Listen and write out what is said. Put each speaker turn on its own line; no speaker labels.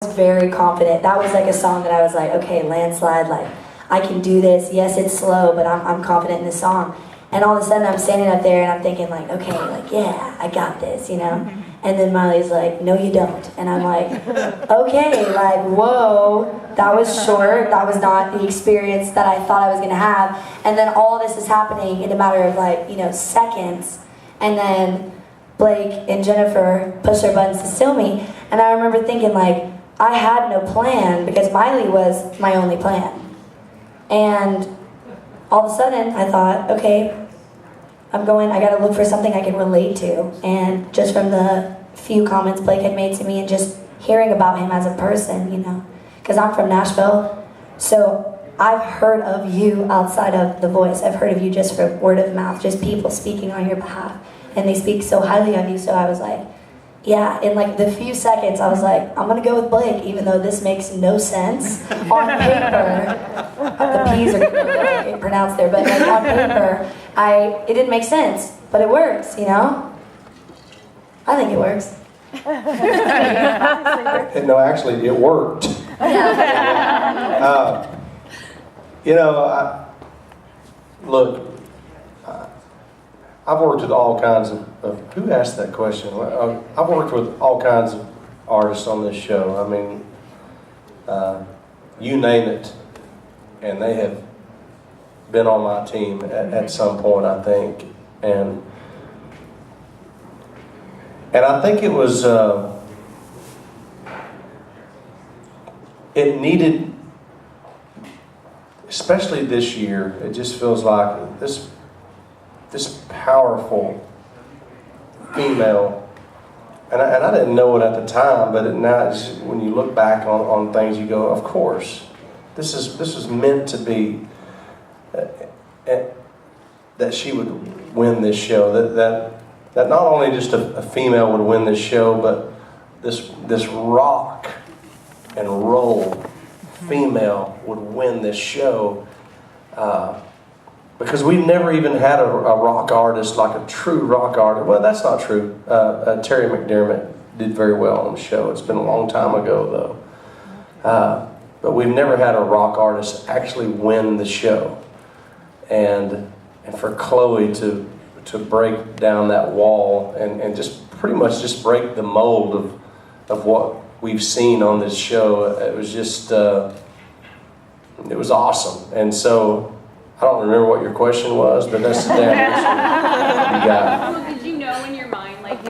was very confident. That was like a song that I was like, okay, landslide, like, I can do this. Yes, it's slow, but I'm confident in this song. And all of a sudden I'm standing up there and I'm thinking like, okay, like, yeah, I got this, you know? And then Miley's like, no you don't. And I'm like, okay, like, whoa, that was short. That was not the experience that I thought I was gonna have. And then all this is happening in a matter of like, you know, seconds. And then Blake and Jennifer push their buttons to steal me. And I remember thinking like, I had no plan because Miley was my only plan. And all of a sudden I thought, okay, I gotta look for something I can relate to. And just from the few comments Blake had made to me and just hearing about him as a person, you know, because I'm from Nashville, so I've heard of you outside of The Voice. I've heard of you just for word of mouth, just people speaking on your behalf. And they speak so highly of you, so I was like, yeah, in like the few seconds, I was like, I'm gonna go with Blake, even though this makes no sense. On paper, the P's are pronounced there, but like on paper, it didn't make sense, but it works, you know? I think it works.
No, actually, it worked. You know, look, I've worked with all kinds of who asked that question? I've worked with all kinds of artists on this show. I mean, you name it, and they have been on my team at some point, I think. And I think it was, it needed, especially this year, it just feels like this powerful female, and I didn't know it at the time, but now when you look back on things, you go, of course, this is meant to be that she would win this show. That not only just a female would win this show, but this rock and roll female would win this show. Because we've never even had a rock artist, like a true rock artist. Well, that's not true. Terry McDermott did very well on the show. It's been a long time ago, though. But we've never had a rock artist actually win the show. And for Chloe to break down that wall and just pretty much just break the mold of what we've seen on this show, it was just, it was awesome. And so, I don't remember what your question was, but that's the damn answer you got.